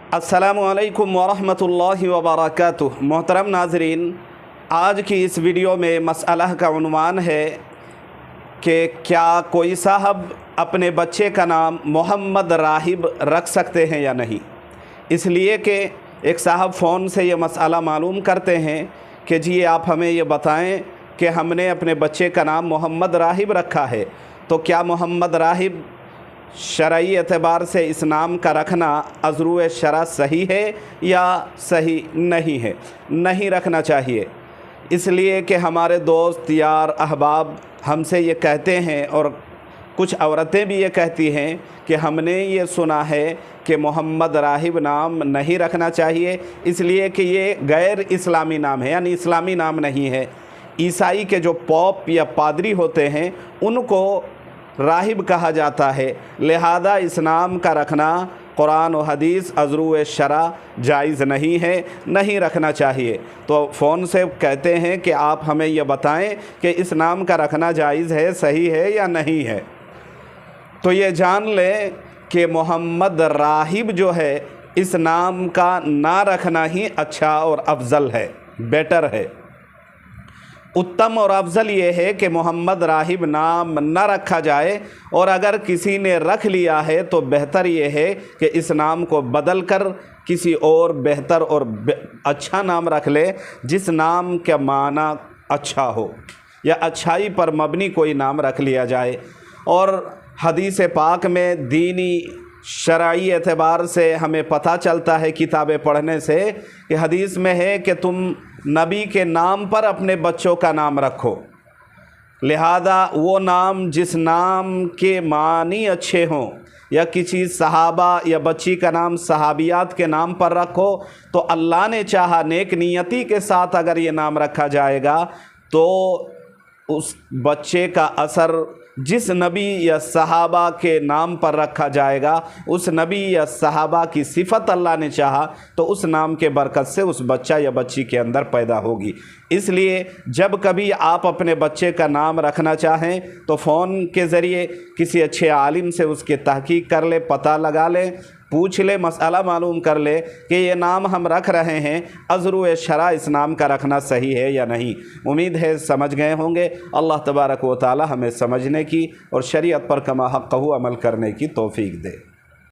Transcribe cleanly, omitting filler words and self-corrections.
अस्सलामु अलैकुम वरहमतुल्लाहि वबरकातुह। मोहतरम नाज़रीन, आज की इस वीडियो में मसअला का उन्वान है कि क्या कोई साहब अपने बच्चे का नाम मोहम्मद राहिब रख सकते हैं या नहीं। इसलिए कि एक साहब फ़ोन से ये मसअला मालूम करते हैं कि जी आप हमें ये बताएं कि हमने अपने बच्चे का नाम मोहम्मद राहिब रखा है, तो क्या मोहम्मद राहिब शरई एतबार से इस नाम का रखना अज़रू शरा सही है या सही नहीं है। नहीं रखना चाहिए, इसलिए कि हमारे दोस्त यार अहबाब हमसे ये कहते हैं और कुछ औरतें भी ये कहती हैं कि हमने ये सुना है कि मोहम्मद राहिब नाम नहीं रखना चाहिए, इसलिए कि ये गैर इस्लामी नाम है, यानी इस्लामी नाम नहीं है। ईसाई के जो पॉप या पादरी होते हैं उनको राहिब कहा जाता है, लिहाजा इस नाम का रखना कुरान और हदीस अज़रू शरा जायज़ नहीं है, नहीं रखना चाहिए। तो फ़ोन से कहते हैं कि आप हमें यह बताएं कि इस नाम का रखना जायज़ है, सही है या नहीं है। तो ये जान लें कि मोहम्मद राहिब जो है इस नाम का ना रखना ही अच्छा और अफजल है, बेटर है। उत्तम और अफजल ये है कि मोहम्मद राहिब नाम न रखा जाए, और अगर किसी ने रख लिया है तो बेहतर ये है कि इस नाम को बदल कर किसी और बेहतर और अच्छा नाम रख ले, जिस नाम का माना अच्छा हो या अच्छाई पर मबनी कोई नाम रख लिया जाए। और हदीस पाक में दीनी शरई एतबार से हमें पता चलता है किताबें पढ़ने से कि हदीस में है कि तुम नबी के नाम पर अपने बच्चों का नाम रखो, लिहाजा वो नाम जिस नाम के मानी अच्छे हों, या किसी सहाबा या बच्ची का नाम सहाबियात के नाम पर रखो, तो अल्लाह ने चाहा नेक नियति के साथ अगर ये नाम रखा जाएगा तो उस बच्चे का असर जिस नबी या सहाबा के नाम पर रखा जाएगा, उस नबी या सहाबा की सिफत अल्लाह ने चाहा तो उस नाम के बरकत से उस बच्चा या बच्ची के अंदर पैदा होगी। इसलिए जब कभी आप अपने बच्चे का नाम रखना चाहें तो फ़ोन के ज़रिए किसी अच्छे आलिम से उसकी तहकीक कर ले, पता लगा लें, पूछ ले, मसला मालूम कर ले कि ये नाम हम रख रहे हैं अज़रू शरा इस नाम का रखना सही है या नहीं। उम्मीद है समझ गए होंगे। अल्लाह तबारक व तआला हमें समझने की और शरीयत पर कमा हक़्क़हू अमल करने की तौफ़ीक दे।